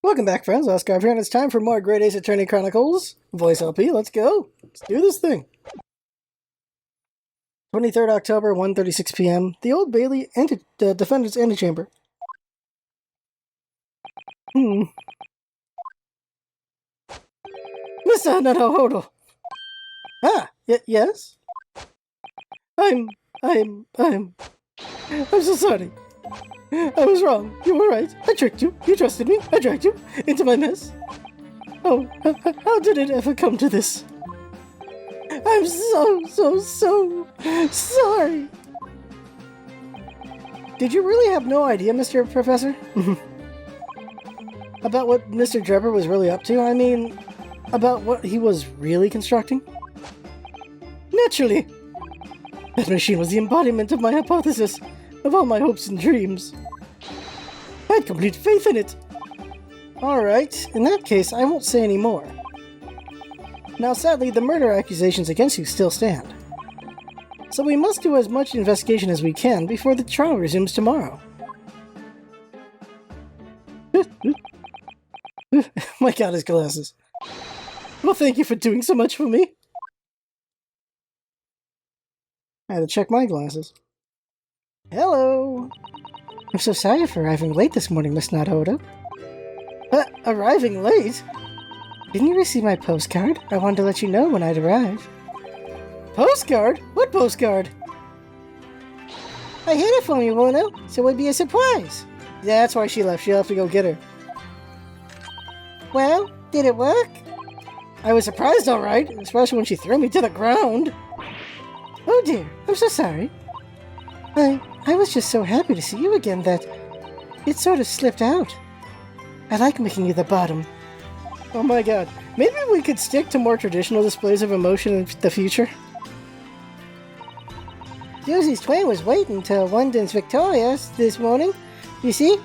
Welcome back, friends. Oscar here, and it's time for more Great Ace Attorney Chronicles. Voice LP, let's go. Let's do this thing. 23rd October, 1:36 p.m. The Old Bailey Defendant's Antechamber. Mr. Naruhodo. Yes? I'm so sorry. I was wrong. You were right. I tricked you. You trusted me. I dragged you into my mess. Oh, how did it ever come to this? I'm so sorry. Did you really have no idea, Mr. Professor? About what Mr. Drebber was really up to? I mean, about what he was really constructing? Naturally. That machine was the embodiment of my hypothesis, of all my hopes and dreams. I had complete faith in it. Alright, in that case, I won't say any more. Now, sadly, the murder accusations against you still stand. So we must do as much investigation as we can before the trial resumes tomorrow. My god, his glasses. Well, thank you for doing so much for me. I had to check my glasses. Hello! I'm so sorry for arriving late this morning, Miss Naruhodo. Arriving late? Didn't you receive my postcard? I wanted to let you know when I'd arrive. Postcard? What postcard? I hid it from you, Wuno, so it would be a surprise. Yeah, that's why she left. She'll have to go get her. Well, did it work? I was surprised, alright, especially when she threw me to the ground. Oh dear, I'm so sorry. I was just so happy to see you again that it sort of slipped out. I like making you the bottom. Oh my god, maybe we could stick to more traditional displays of emotion in the future? Susie's train was waiting till London's victorious this morning, you see?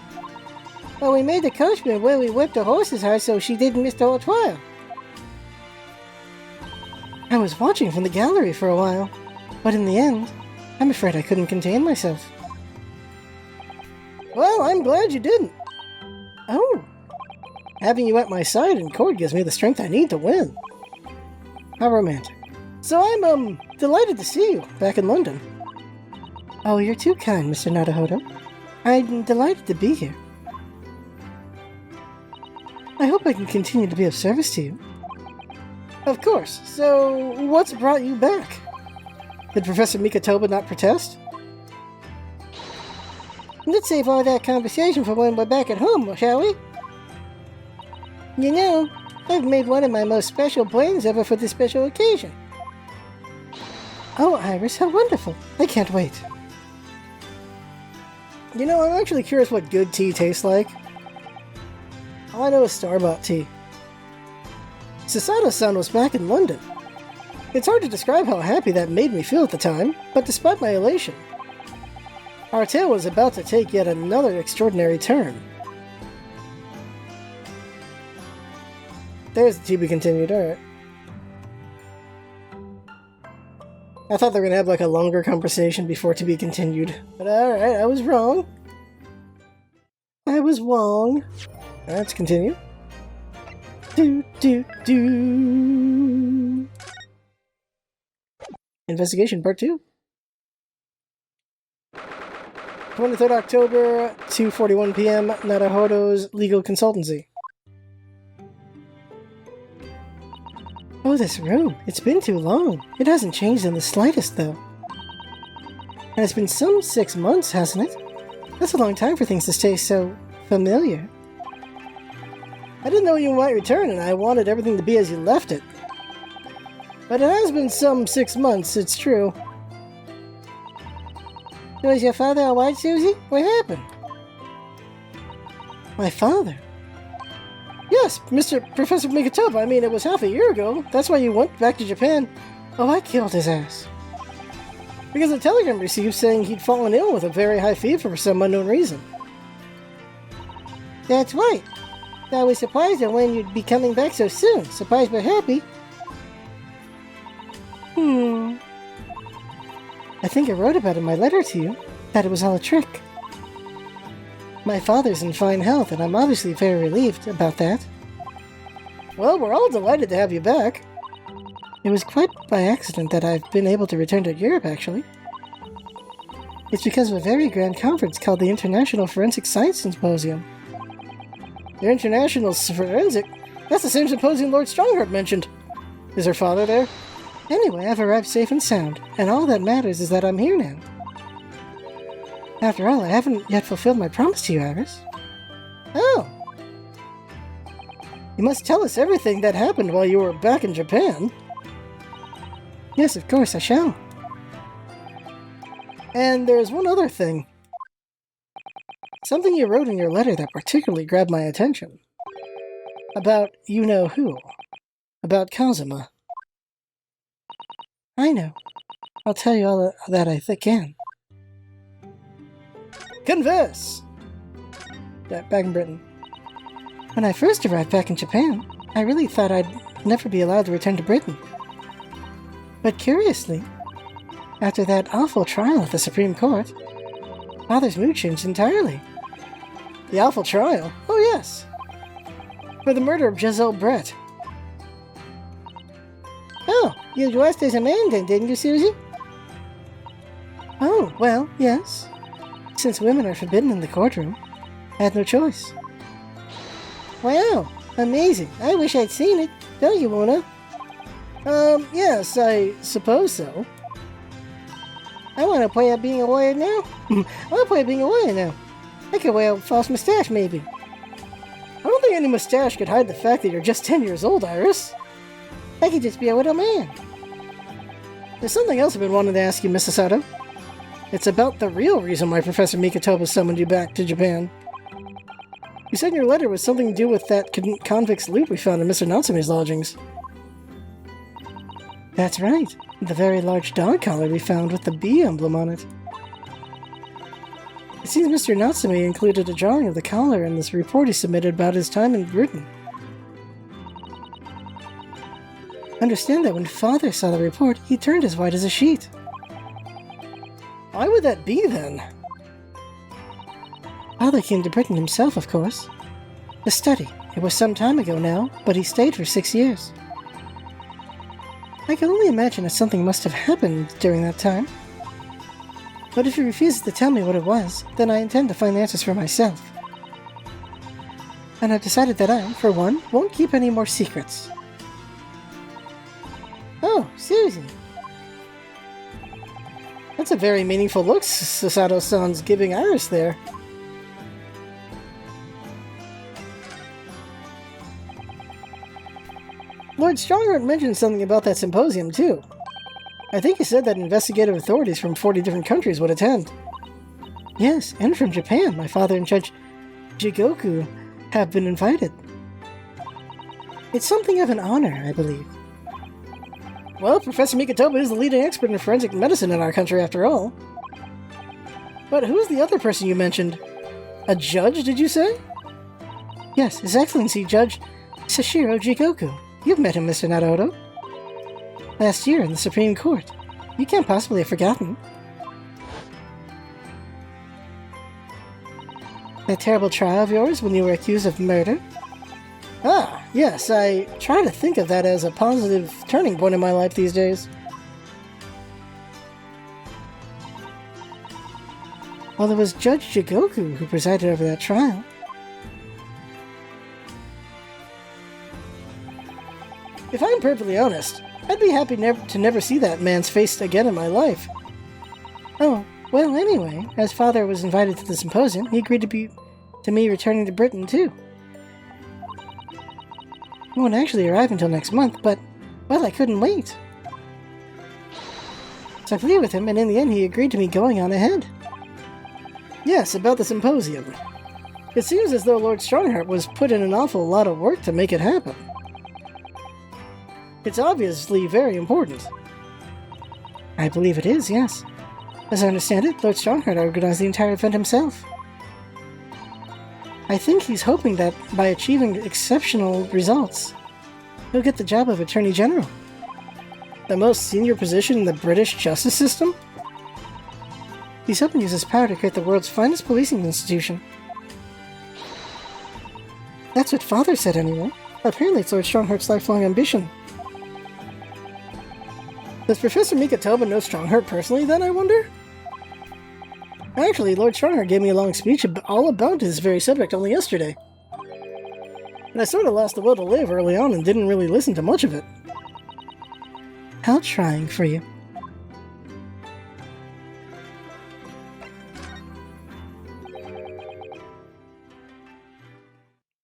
Well, we made the coachman where we whipped the horse's hard so she didn't miss the whole trial. I was watching from the gallery for a while, but in the end, I'm afraid I couldn't contain myself. Well, I'm glad you didn't. Oh. Having you at my side in court gives me the strength I need to win. How romantic. So I'm, delighted to see you back in London. Oh, you're too kind, Mr. Naruhodo. I'm delighted to be here. I hope I can continue to be of service to you. Of course. So, what's brought you back? Did Professor Mikotoba not protest? Let's save all that conversation for when we're back at home, shall we? You know, I've made one of my most special plans ever for this special occasion. Oh, Iris, how wonderful. I can't wait. You know, I'm actually curious what good tea tastes like. All I know is store-bought tea. Sasato-san was back in London. It's hard to describe how happy that made me feel at the time, but despite my elation, our tale was about to take yet another extraordinary turn. There's the TB continued, alright. I thought they were gonna have like a longer conversation before to be continued, but alright, I was wrong. I was wrong. Alright, let's continue. Investigation Part 2. 23rd October, 2:41 p.m. Naruhodo's Legal Consultancy. Oh, this room. It's been too long. It hasn't changed in the slightest, though. And it's been some 6 months, hasn't it? That's a long time for things to stay so familiar. I didn't know you might return, and I wanted everything to be as you left it. But it has been some 6 months, it's true. Was your father alright, Susie? What happened? My father? Yes, Professor Mikotoba. I mean, it was half a year ago. That's why you went back to Japan. Oh, I killed his ass. Because a telegram received saying he'd fallen ill with a very high fever for some unknown reason. That's right. I was surprised at when you'd be coming back so soon. Surprised but happy. I think I wrote about it in my letter to you, that it was all a trick. My father's in fine health, and I'm obviously very relieved about that. Well, we're all delighted to have you back. It was quite by accident that I've been able to return to Europe, actually. It's because of a very grand conference called the International Forensic Science Symposium. The International Forensic? That's the same symposium Lord Strongheart mentioned. Is her father there? Anyway, I've arrived safe and sound, and all that matters is that I'm here now. After all, I haven't yet fulfilled my promise to you, Iris. Oh. You must tell us everything that happened while you were back in Japan. Yes, of course, I shall. And there's one other thing. Something you wrote in your letter that particularly grabbed my attention. About you-know-who. About Kazuma. I know. I'll tell you all that I can. Converse! Back in Britain. When I first arrived back in Japan, I really thought I'd never be allowed to return to Britain. But curiously, after that awful trial at the Supreme Court, Father's mood changed entirely. The awful trial? Oh yes! For the murder of Giselle Brett. Oh, you dressed as a man then, didn't you, Susie? Oh, well, yes. Since women are forbidden in the courtroom, I had no choice. Wow, amazing. I wish I'd seen it. Don't you, Mona? Yes, I suppose so. I want to play at being a lawyer now. I want to play at being a lawyer now. I could wear a false mustache, maybe. I don't think any mustache could hide the fact that you're just 10 years old, Iris. I could just be a widow man. There's something else I've been wanting to ask you, Mrs. Sato. It's about the real reason why Professor Mikitoba summoned you back to Japan. You said in your letter it was something to do with that convict's loot we found in Mr. Natsume's lodgings. That's right. The very large dog collar we found with the bee emblem on it. It seems Mr. Natsume included a drawing of the collar in this report he submitted about his time in Britain. Understand that when Father saw the report, he turned as white as a sheet. Why would that be, then? Father came to Britain himself, of course. To study. It was some time ago now, but he stayed for 6 years. I can only imagine that something must have happened during that time. But if he refuses to tell me what it was, then I intend to find the answers for myself. And I've decided that I, for one, won't keep any more secrets. Oh, Susie. That's a very meaningful look Sasato-san's giving Iris there. Lord Strongheart mentioned something about that symposium, too. I think he said that investigative authorities from 40 different countries would attend. Yes, and from Japan. My father and Judge Jigoku have been invited. It's something of an honor, I believe. Well, Professor Mikitoba is the leading expert in forensic medicine in our country, after all. But who's the other person you mentioned? A judge, did you say? Yes, His Excellency Judge Sashiro Jigoku. You've met him, Mr. Naruto. Last year in the Supreme Court. You can't possibly have forgotten. That terrible trial of yours when you were accused of murder? Ah, yes, I try to think of that as a positive turning point in my life these days. Well, it was Judge Jigoku who presided over that trial. If I'm perfectly honest, I'd be happy to never see that man's face again in my life. Oh, well, anyway, as Father was invited to the symposium, he agreed to me returning to Britain, too. He won't actually arrive until next month, but, well, I couldn't wait. So I pleaded with him, and in the end he agreed to me going on ahead. Yes, about the symposium. It seems as though Lord Strongheart was put in an awful lot of work to make it happen. It's obviously very important. I believe it is, yes. As I understand it, Lord Strongheart organized the entire event himself. I think he's hoping that by achieving exceptional results, he'll get the job of Attorney General. The most senior position in the British justice system? He's hoping to use his power to create the world's finest policing institution. That's what Father said anyway. Apparently it's Lord Strongheart's lifelong ambition. Does Professor Mikatoba know Strongheart personally then, I wonder? Actually, Lord Strongheart gave me a long speech all about this very subject only yesterday. And I sort of lost the will to live early on and didn't really listen to much of it. How trying for you.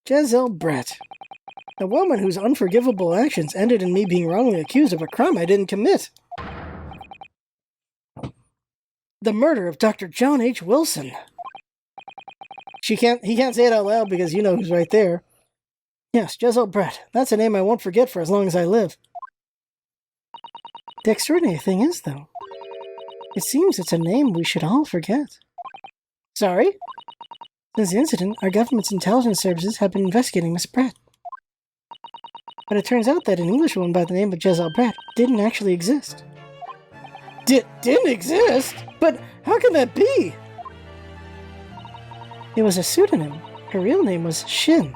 Giselle Brett. A woman whose unforgivable actions ended in me being wrongly accused of a crime I didn't commit. The murder of Dr. John H. Wilson. He can't say it out loud because you know who's right there. Yes, Giselle Brett. That's a name I won't forget for as long as I live. The extraordinary thing is, though, it seems it's a name we should all forget. Sorry? Since the incident, our government's intelligence services have been investigating Miss Brett. But it turns out that an Englishwoman by the name of Giselle Brett didn't actually exist. Didn't exist? But how can that be? It was a pseudonym. Her real name was Shin.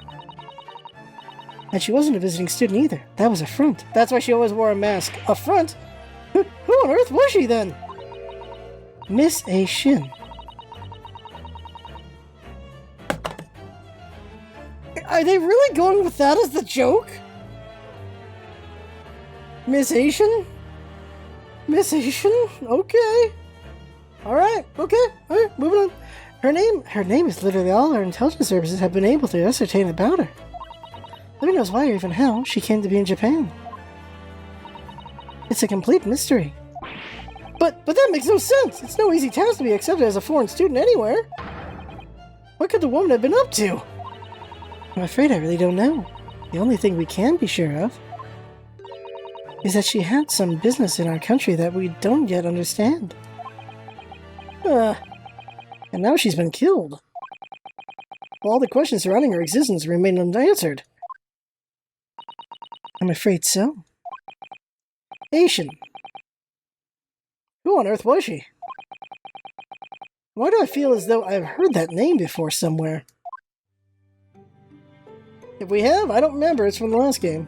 And she wasn't a visiting student either. That was a front. That's why she always wore a mask. A front? Who on earth was she then? Miss A. Shin. Are they really going with that as the joke? Miss Asian? Miss Asian? Okay. Alright, okay. Alright, moving on. Her name is literally all our intelligence services have been able to ascertain about her. Nobody knows why or even how she came to be in Japan. It's a complete mystery. But that makes no sense. It's no easy task to be accepted as a foreign student anywhere. What could the woman have been up to? I'm afraid I really don't know. The only thing we can be sure of is that she had some business in our country that we don't yet understand. And now she's been killed. All the questions surrounding her existence remain unanswered. I'm afraid so. Asian. Who on earth was she? Why do I feel as though I've heard that name before somewhere? If we have, I don't remember. It's from the last game.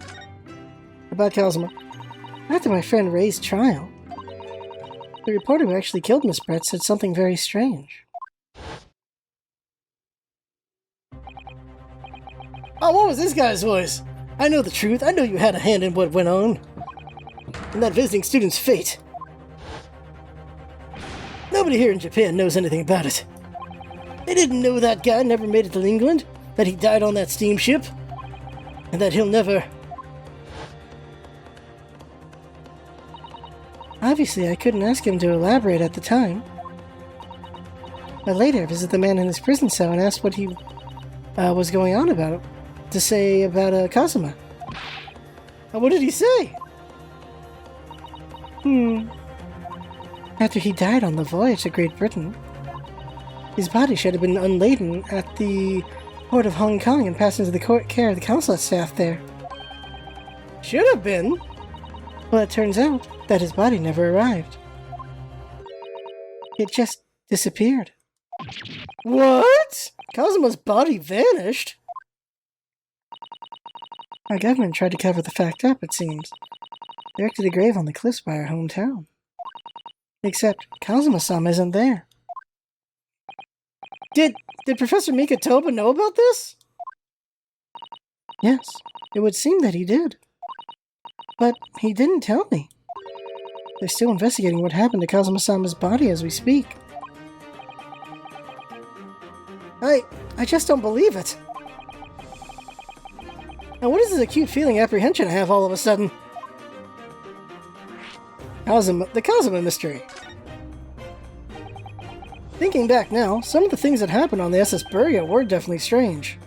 About Kazuma. After my friend Ray's trial, the reporter who actually killed Miss Brett said something very strange. Oh, what was this guy's voice? I know the truth. I know you had a hand in what went on. And that visiting student's fate. Nobody here in Japan knows anything about it. They didn't know that guy never made it to England, that he died on that steamship, and that he'll never... Obviously, I couldn't ask him to elaborate at the time. But later, I visited the man in his prison cell and asked what he was going on about, to say about Kazuma. And what did he say? After he died on the voyage to Great Britain, his body should have been unladen at the port of Hong Kong and passed into the care of the consulate staff there. Should have been? Well, it turns out that his body never arrived. It just disappeared. What? Kazuma's body vanished? Our government tried to cover the fact up, it seems. They erected a grave on the cliffs by our hometown. Except Kazuma-sama isn't there. Did Professor Mikatoba know about this? Yes, it would seem that he did. But he didn't tell me. They're still investigating what happened to Kazuma-sama's body as we speak. I just don't believe it. Now what is this acute feeling apprehension I have all of a sudden? The Kazuma mystery. Thinking back now, some of the things that happened on the SS Burya were definitely strange.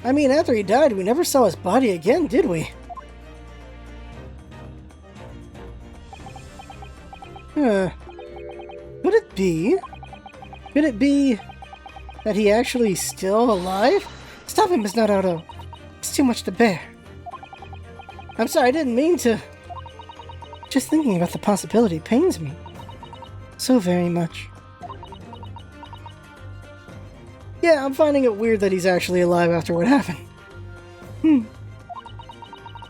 I mean, after he died, we never saw his body again, did we? Could it be? Could it be that he actually still alive? Stop it, Miss Naruto. It's too much to bear. I'm sorry, I didn't mean to... Just thinking about the possibility pains me. So very much. Yeah, I'm finding it weird that he's actually alive after what happened.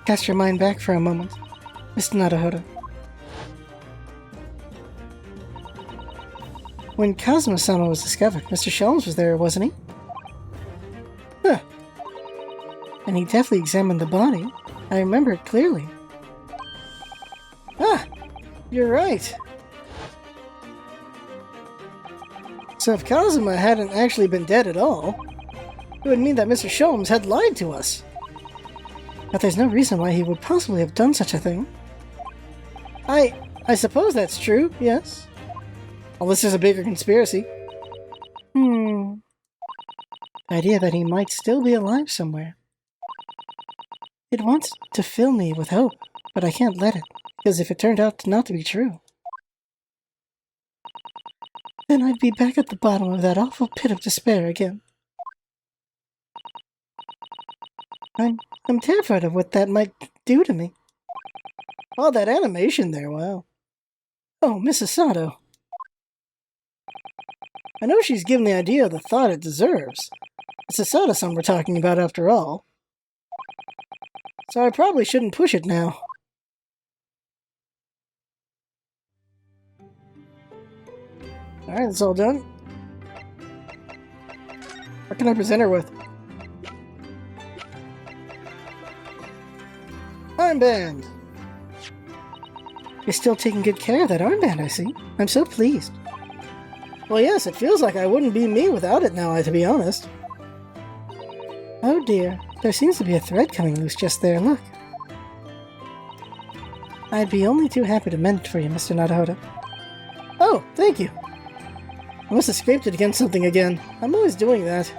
Cast your mind back for a moment, Mr. Naruhodo. When Kazuma-sama was discovered, Mr. Shelms was there, wasn't he? Huh. And he definitely examined the body. I remember it clearly. Ah! You're right. So if Kazuma hadn't actually been dead at all, it would mean that Mr. Shelms had lied to us. But there's no reason why he would possibly have done such a thing. I suppose that's true, yes. Unless there's a bigger conspiracy. The idea that he might still be alive somewhere. It wants to fill me with hope, but I can't let it, because if it turned out not to be true, then I'd be back at the bottom of that awful pit of despair again. I'm terrified of what that might do to me. Oh, that animation there, wow. Oh, Mrs. Sato. I know she's given the idea the thought it deserves. It's a Sato-san we're talking about after all. So I probably shouldn't push it now. Alright, that's all done. What can I present her with? Armband! You're still taking good care of that armband, I see. I'm so pleased. Well, yes, it feels like I wouldn't be me without it now, to be honest. Oh dear, there seems to be a thread coming loose just there, look. I'd be only too happy to mend it for you, Mr. Naruhodo. Oh, thank you. I must have scraped it against something again. I'm always doing that.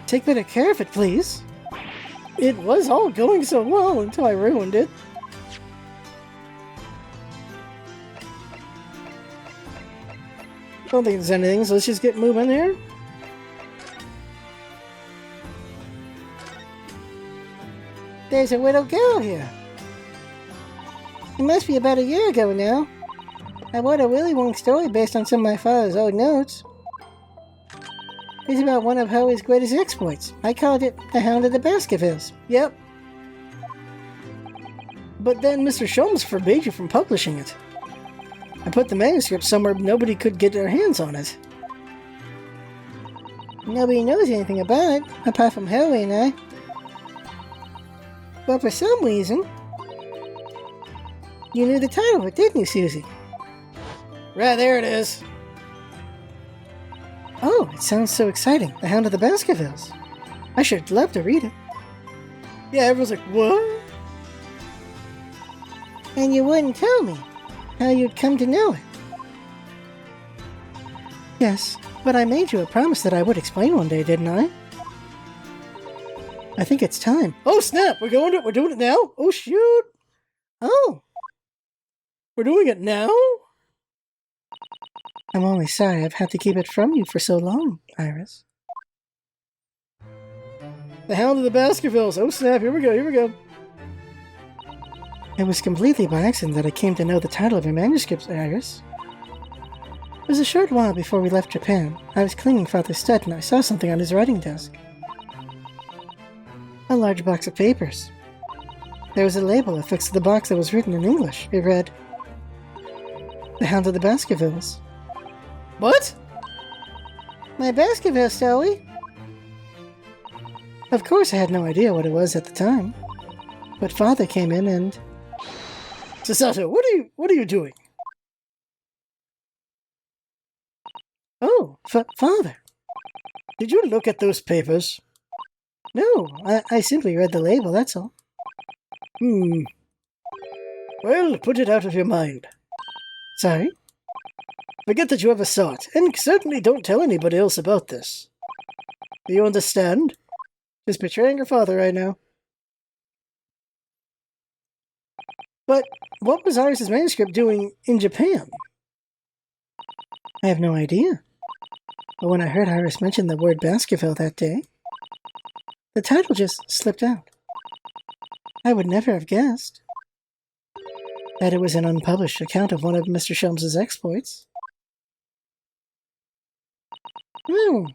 Take better care of it, please. It was all going so well until I ruined it. Don't think there's anything, so let's just get moving here. There's a little girl here. It must be about a year ago now. I wrote a really long story based on some of my father's old notes. It's about one of Hoey's greatest exploits. I called it The Hound of the Baskervilles. Yep. But then Mr. Shelms forbade you from publishing it. I put the manuscript somewhere nobody could get their hands on it. Nobody knows anything about it, apart from Hoey and I. But for some reason, you knew the title of it, didn't you, Susie? Right, there it is. Oh, it sounds so exciting. The Hound of the Baskervilles. I should love to read it. Yeah, everyone's like, what? And you wouldn't tell me how you'd come to know it. Yes, but I made you a promise that I would explain one day, didn't I? I think it's time. Oh snap! We're doing it now? Oh shoot! Oh! We're doing it now? I'm only sorry I've had to keep it from you for so long, Iris. The Hound of the Baskervilles. Oh snap, here we go. It was completely by accident that I came to know the title of your manuscript, Iris. It was a short while before we left Japan. I was cleaning Father's stud and I saw something on his writing desk. A large box of papers. There was a label affixed to the box that was written in English. It read, The Hound of the Baskervilles. What? My Baskerville story? Of course I had no idea what it was at the time. But Father came in and... Sasato, what are you doing? Oh, Father. Did you look at those papers? No, I simply read the label, that's all. Well, put it out of your mind. Sorry? Forget that you ever saw it, and certainly don't tell anybody else about this. Do you understand? She's betraying her father right now. But what was Iris's manuscript doing in Japan? I have no idea. But when I heard Iris mention the word Baskerville that day, the title just slipped out. I would never have guessed that it was an unpublished account of one of Mr. Shelms's exploits. Hmm.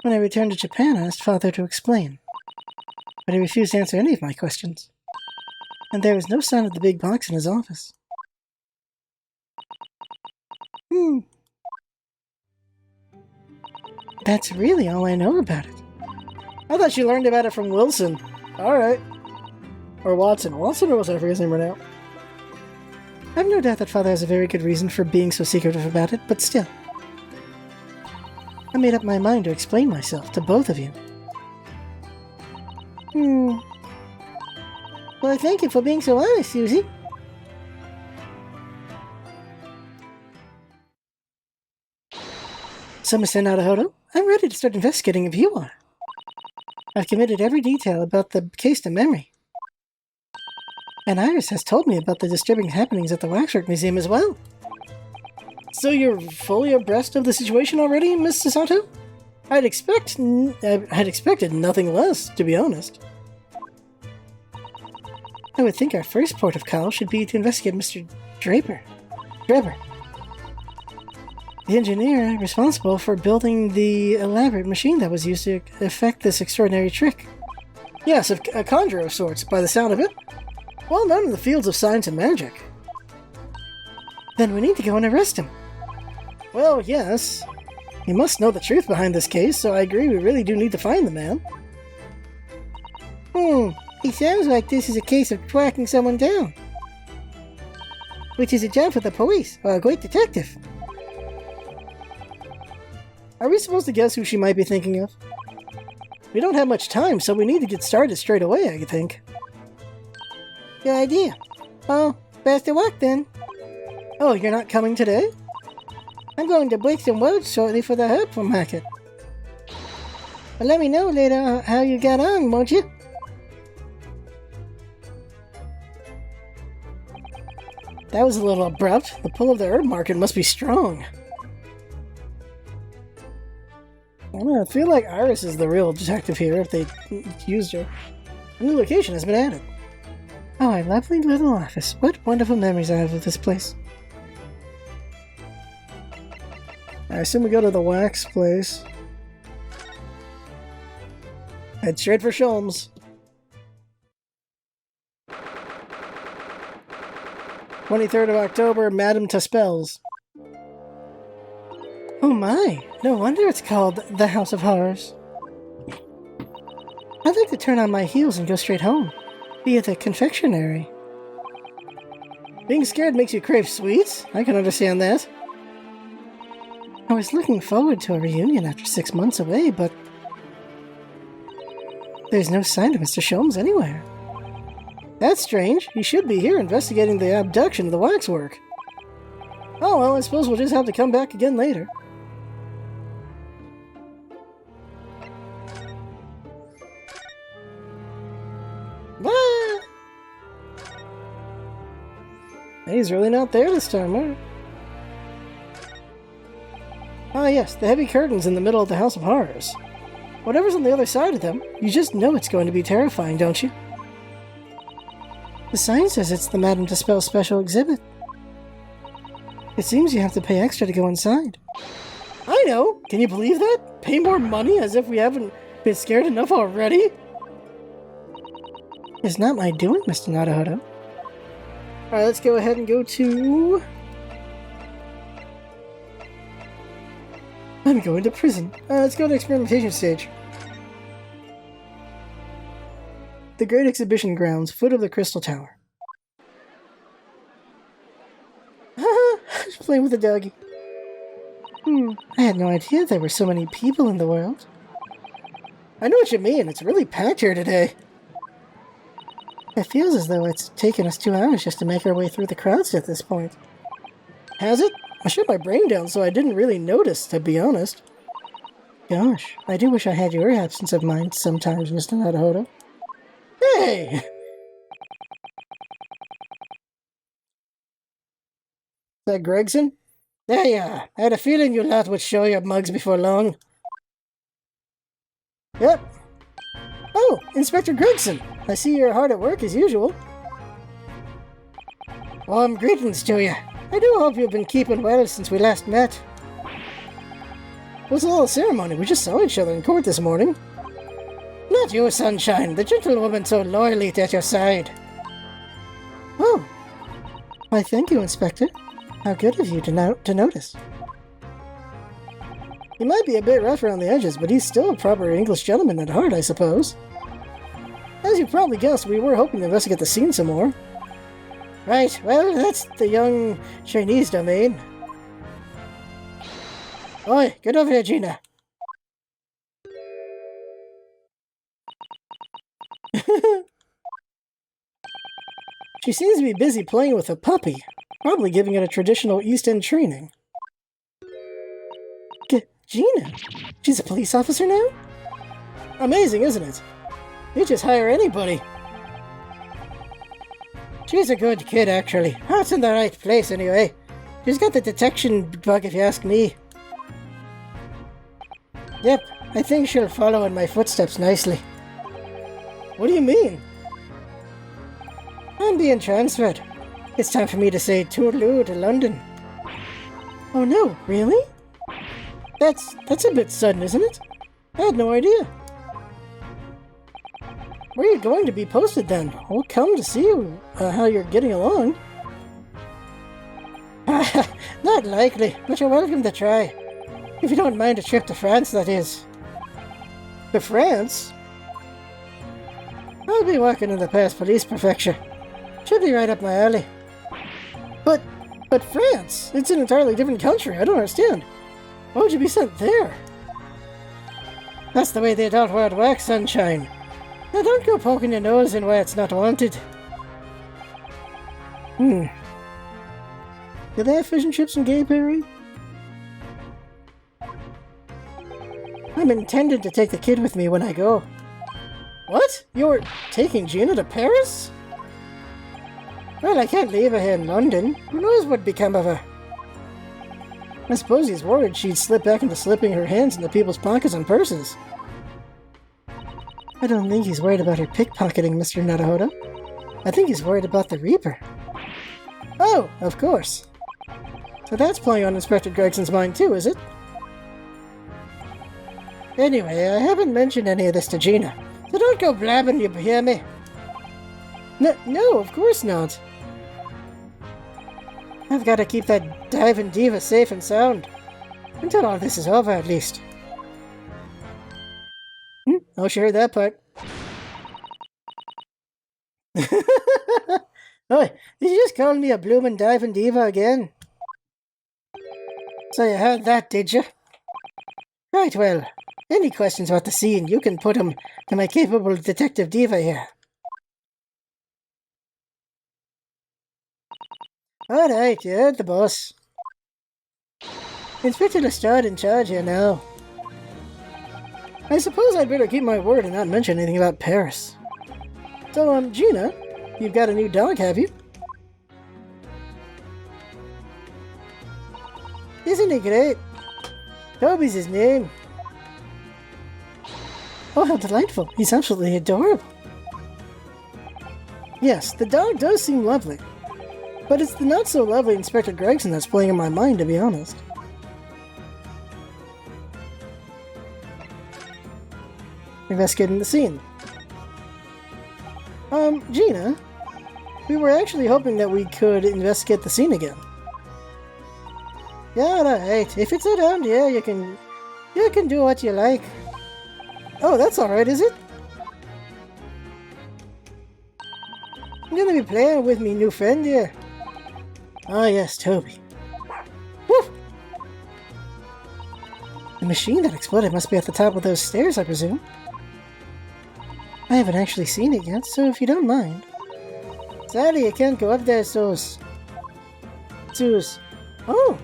When I returned to Japan, I asked Father to explain, but he refused to answer any of my questions. And there was no sign of the big box in his office. That's really all I know about it. I thought you learned about it from Wilson. Alright. Or Watson. Watson or Wilson? I forget his name right now. I've no doubt that Father has a very good reason for being so secretive about it, but still. I made up my mind to explain myself to both of you. Well, thank you for being so honest, Susie. So, Mr. Naruhodo, I'm ready to start investigating if you are. I've committed every detail about the case to memory. And Iris has told me about the disturbing happenings at the Waxwork Museum as well. So you're fully abreast of the situation already, Miss Sasato? I'd expected nothing less, to be honest. I would think our first port of call should be to investigate Mr. Draper. The engineer responsible for building the elaborate machine that was used to effect this extraordinary trick. Yes, a conjurer of sorts, by the sound of it. Well known in the fields of science and magic. Then we need to go and arrest him. Well, yes. He must know the truth behind this case, so I agree we really do need to find the man. It sounds like this is a case of tracking someone down. Which is a job for the police, or a great detective. Are we supposed to guess who she might be thinking of? We don't have much time, so we need to get started straight away, I think. Good idea. Oh, best of luck then. Oh, you're not coming today? I'm going to break some roads shortly for the herbal market. But let me know later how you got on, won't you? That was a little abrupt. The pull of the herb market must be strong. I don't know, I feel like Iris is the real detective here if they used her. A new location has been added. Oh, a lovely little office. What wonderful memories I have of this place. I assume we go to the wax place. Head straight for Sholmes. 23rd of October, Madame Tuspel's. Oh my, no wonder it's called the House of Horrors. I'd like to turn on my heels and go straight home, via the confectionery. Being scared makes you crave sweets? I can understand that. I was looking forward to a reunion after 6 months away, but there's no sign of Mr. Sholmes anywhere. That's strange. He should be here investigating the abduction of the waxwork. Oh well, I suppose we'll just have to come back again later. Ah! He's really not there this time, huh? Ah yes, the heavy curtains in the middle of the House of Horrors. Whatever's on the other side of them, you just know it's going to be terrifying, don't you? The sign says it's the Madame Tuspel special exhibit. It seems you have to pay extra to go inside. I know! Can you believe that? Pay more money as if we haven't been scared enough already? It's not my doing, Mr. Naruhodo. Alright, let's go ahead and go to... I'm going to prison. Let's go to experimentation stage. The Great Exhibition Grounds, foot of the Crystal Tower. Just playing with the doggy. I had no idea there were so many people in the world. I know what you mean, it's really packed here today. It feels as though it's taken us 2 hours just to make our way through the crowds at this point. Has it? I shut my brain down so I didn't really notice, to be honest. Gosh, I do wish I had your absence of mind sometimes, Mr. Naruhodo. Hey! Is that Gregson? There you are. I had a feeling you lot would show your mugs before long. Yep. Oh, Inspector Gregson. I see you're hard at work as usual. Warm greetings to you. I do hope you've been keeping well since we last met. What's all the ceremony? We just saw each other in court this morning. Not you, Sunshine. The gentlewoman so loyally at your side. Oh. Why, thank you, Inspector. How good of you to notice. He might be a bit rough around the edges, but he's still a proper English gentleman at heart, I suppose. As you probably guessed, we were hoping to investigate the scene some more. Right, well, that's the young Chinese domain. Oi, get over here, Gina. She seems to be busy playing with a puppy, probably giving it a traditional East End training. Gina? She's a police officer now? Amazing, isn't it? You just hire anybody. She's a good kid, actually. Heart's in the right place, anyway. She's got the detection bug, if you ask me. Yep, I think she'll follow in my footsteps nicely. What do you mean? I'm being transferred. It's time for me to say toodaloo to London. Oh no, really? That's a bit sudden, isn't it? I had no idea. Where are you going to be posted then? We'll come to see you, how you're getting along. Not likely, but you're welcome to try. If you don't mind a trip to France, that is. To France? I'll be working in the Paris Police Prefecture. Should be right up my alley. But France? It's an entirely different country. I don't understand. Why would you be sent there? That's the way the adult world works, Sunshine. Now don't go poking your nose in where it's not wanted. Do they have fish and chips in Gay Perry? I'm intended to take the kid with me when I go. What? You're taking Gina to Paris? Well, I can't leave her here in London. Who knows what'd become of her? I suppose he's worried she'd slip back into slipping her hands into people's pockets and purses. I don't think he's worried about her pickpocketing, Mr. Naruhodo. I think he's worried about the Reaper. Oh, of course. So that's playing on Inspector Gregson's mind too, is it? Anyway, I haven't mentioned any of this to Gina, so don't go blabbing, you hear me? No, of course not. I've got to keep that diving diva safe and sound. Until all this is over, at least. Oh, she heard that part. Oh, did you just call me a bloomin' diving diva again? So you heard that, did you? Right, well, any questions about the scene, you can put them to my capable detective diva here. Alright, you're the boss. Inspector Lestrade in charge here now. I suppose I'd better keep my word and not mention anything about Paris. So, Gina, you've got a new dog, have you? Isn't he great? Toby's his name. Oh, how delightful. He's absolutely adorable. Yes, the dog does seem lovely. But it's the not-so-lovely Inspector Gregson that's playing in my mind, to be honest. Investigating the scene. Gina, we were actually hoping that we could investigate the scene again. Yeah, alright. If it's around here, you can do what you like. Oh, that's alright, is it? I'm gonna be playing with me new friend here. Ah, yes, Toby. Woof! The machine that exploded must be at the top of those stairs, I presume. I haven't actually seen it yet, so if you don't mind. Sadly, you can't go up there, Soos. Oh!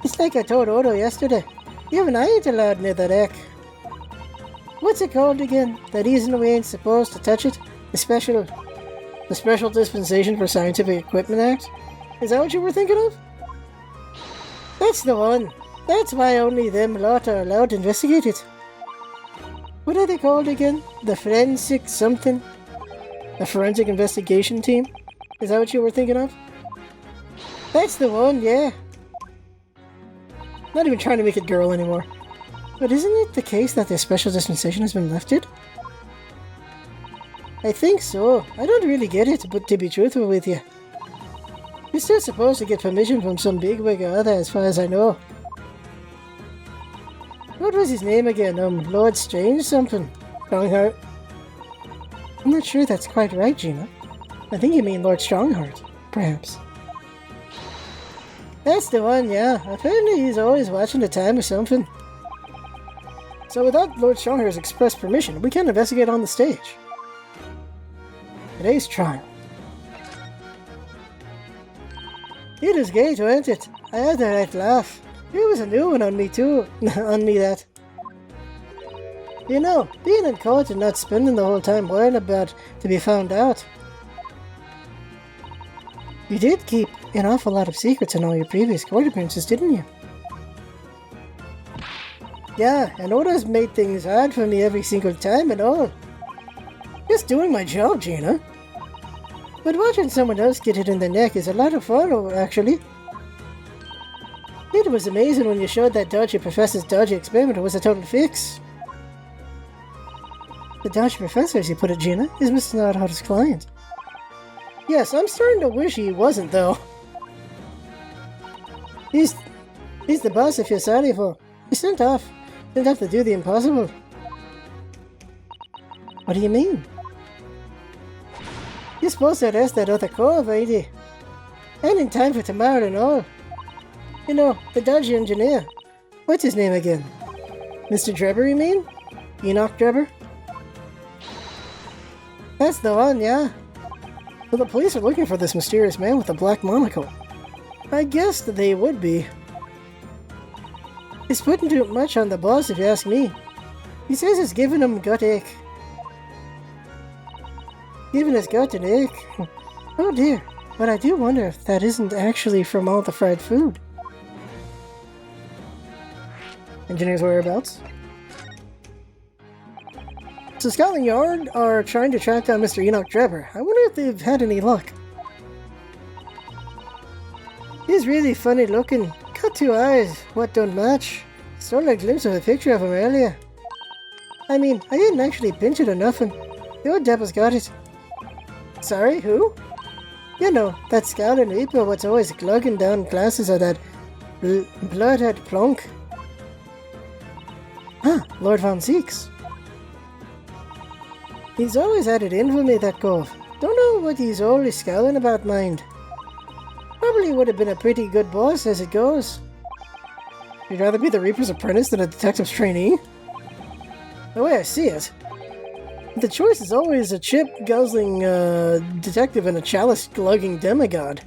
It's like I told Odo yesterday. Even I ain't allowed near that deck. What's it called again? That reason we ain't supposed to touch it? The Special Dispensation for Scientific Equipment Act? Is that what you were thinking of? That's the one. That's why only them lot are allowed to investigate it. What are they called again? The forensic something? A forensic investigation team? Is that what you were thinking of? That's the one, yeah. Not even trying to make it girl anymore. But isn't it the case that the special dispensation has been lifted? I think so. I don't really get it, but to be truthful with you. You're still supposed to get permission from some bigwig or other, as far as I know. What was his name again? Lord Strange something? Strongheart? I'm not sure that's quite right, Gina. I think you mean Lord Strongheart, perhaps. That's the one, yeah. Apparently he's always watching the time or something. So without Lord Strongheart's express permission, we can't investigate on the stage. Today's trial. It was great, wasn't it? I had a right laugh. It was a new one on me too. On me that. You know, being in court and not spending the whole time worrying about to be found out. You did keep an awful lot of secrets in all your previous court appearances, didn't you? Yeah, and Oda's made things hard for me every single time and all. Just doing my job, Gina. But watching someone else get hit in the neck is a lot of fun, actually. It was amazing when you showed that dodgy professor's dodgy experiment was a total fix. The dodgy professor, as you put it, Gina, is Mr. Naruto's client. Yes, I'm starting to wish he wasn't, though. He's the boss I feel sorry for. He's sent off. Sent off to do the impossible. What do you mean? You're supposed to arrest that other cove, ain't he? And in time for tomorrow and all. You know, the dodgy engineer. What's his name again? Mr. Drebber, you mean? Enoch Drebber? That's the one, yeah. So the police are looking for this mysterious man with a black monocle. I guess that they would be. He's putting too much on the boss, if you ask me. He says it's giving him gut ache. Giving his gut an ache. Oh dear. But I do wonder if that isn't actually from all the fried food. Engineer's whereabouts? So Scotland Yard are trying to track down Mr. Enoch Drebber. I wonder if they've had any luck. He's really funny looking. Got two eyes. What don't match? Stole a glimpse of a picture of him earlier. I mean, I didn't actually pinch it or nothing. The old devil's got it. Sorry, who? You know, that Scotland Reaper what's always glugging down classes of that bloodhead plonk. Ah, Lord Von Zeeks. He's always had it in for me, that cove. Don't know what he's always scowling about, mind. Probably would have been a pretty good boss as it goes. You'd rather be the Reaper's apprentice than a detective's trainee? The way I see it, the choice is always a chip-guzzling detective and a chalice-glugging demigod.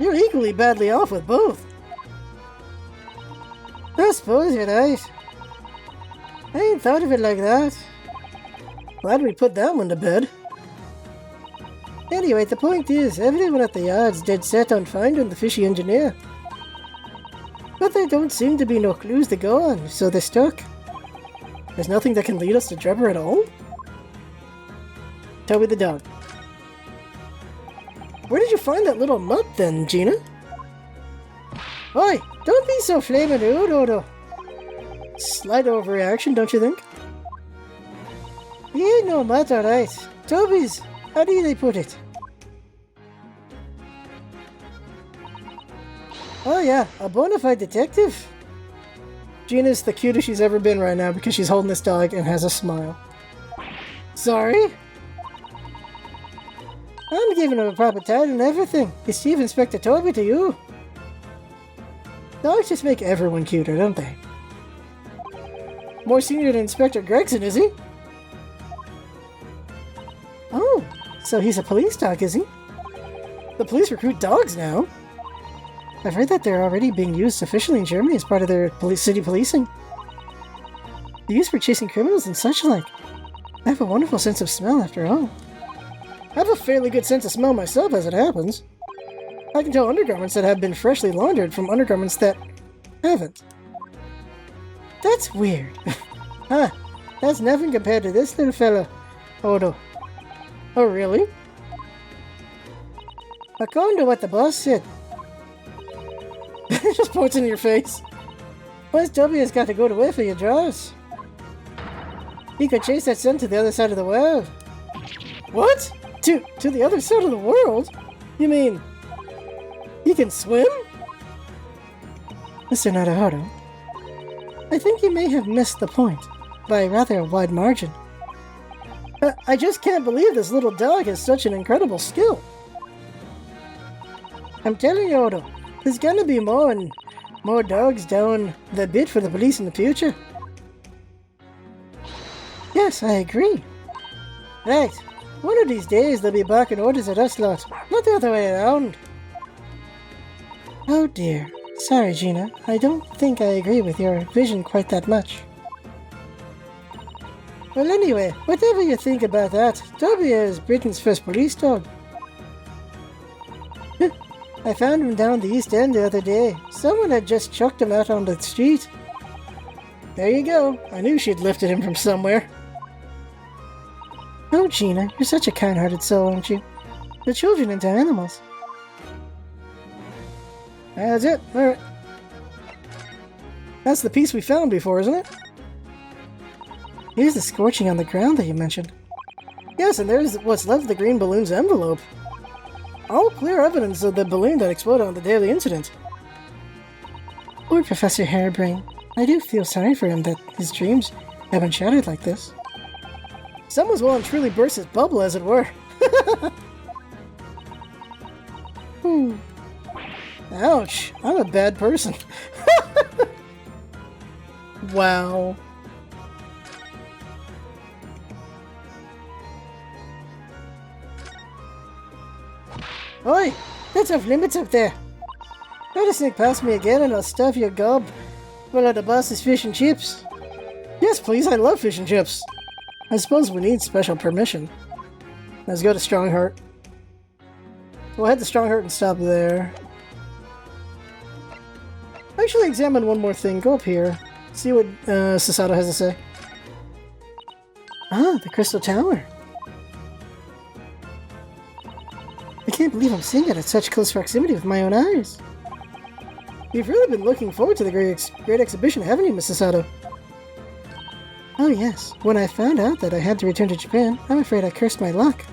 You're equally badly off with both. I suppose you're right. I ain't thought of it like that. Glad we put that one to bed. Anyway, the point is, everyone at the yard's dead set on finding the fishy engineer. But there don't seem to be no clues to go on, so they're stuck. There's nothing that can lead us to Drebber at all? Toby the dog. Where did you find that little mutt then, Gina? Oi, don't be so flaming rude, Odo. Slight overreaction, don't you think? He ain't no mutt, alright. Toby's, how do they put it? Oh yeah, a bona fide detective. Gina's the cutest she's ever been right now because she's holding this dog and has a smile. Sorry? I'm giving him a proper title and everything. It's Chief Inspector Toby to you. Dogs just make everyone cuter, don't they? More senior than Inspector Gregson, is he? Oh, so he's a police dog, is he? The police recruit dogs now. I've heard that they're already being used officially in Germany as part of their city policing. They're used for chasing criminals and such like. I have a wonderful sense of smell after all. I have a fairly good sense of smell myself as it happens. I can tell undergarments that have been freshly laundered from undergarments that haven't. That's weird. Huh, that's nothing compared to this little fella, Odo. Oh really? According to what the boss said, He just points in your face. Why's W has got to go away for your jaws? He could chase that sun to the other side of the world. What? To the other side of the world? You mean he can swim? Mr. Naruhodo, I think you may have missed the point by a rather wide margin. I just can't believe this little dog has such an incredible skill. I'm telling you, Odo, there's gonna be more and more dogs down the bit for the police in the future. Yes, I agree. Right. One of these days they'll be barking orders at us lot, not the other way around. Oh dear. Sorry, Gina. I don't think I agree with your vision quite that much. Well, anyway, whatever you think about that, W is Britain's first police dog. I found him down the East End the other day. Someone had just chucked him out on the street. There you go. I knew she'd lifted him from somewhere. Oh, Gina, you're such a kind-hearted soul, aren't you? The children into animals. That's it. Alright. That's the piece we found before, isn't it? Here's the scorching on the ground that you mentioned. Yes, and there's what's left of the green balloon's envelope. All clear evidence of the balloon that exploded on the day of the incident. Poor Professor Harebrain. I do feel sorry for him that his dreams have been shattered like this. Someone's well and truly burst his bubble, as it were. Ouch, I'm a bad person. Wow. Oi! Let's have limits up there. Try to sneak past me again and I'll stuff your gob full of the boss's fish and chips. Yes, please, I love fish and chips. I suppose we need special permission. Let's go to Strongheart. We'll head to Strongheart and stop there. Actually, examine one more thing. Go up here. See what Susato has to say. Ah, the Crystal Tower. I can't believe I'm seeing it at such close proximity with my own eyes. You've really been looking forward to the great exhibition, haven't you, Miss Susato? Oh yes, when I found out that I had to return to Japan, I'm afraid I cursed my luck.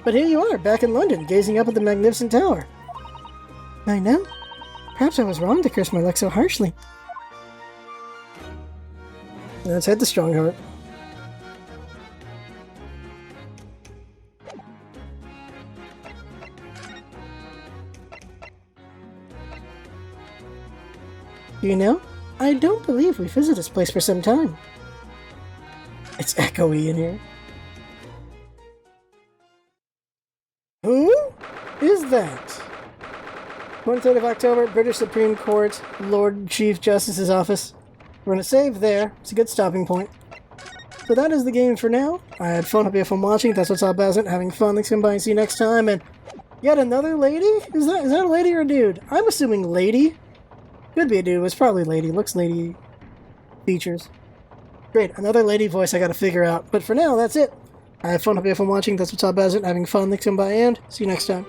But here you are, back in London, gazing up at the magnificent tower. I know. Perhaps I was wrong to curse my luck so harshly. Let's head to Strongheart. You know, I don't believe we visited this place for some time. It's echoey in here. Who is that? 23rd of October, British Supreme Court, Lord Chief Justice's office. We're gonna save there. It's a good stopping point. So that is the game for now. I had fun. Hope you have fun watching. That's what's all about it. Having fun. Thanks for coming by and see you next time. And yet another lady? Is that a lady or a dude? I'm assuming lady. Could be a dude. It's probably lady. Looks lady features. Great. Another lady voice I gotta figure out. But for now, that's it. I had fun. Hope you have fun watching. That's what's all about it. Having fun. Thanks for coming by and see you next time.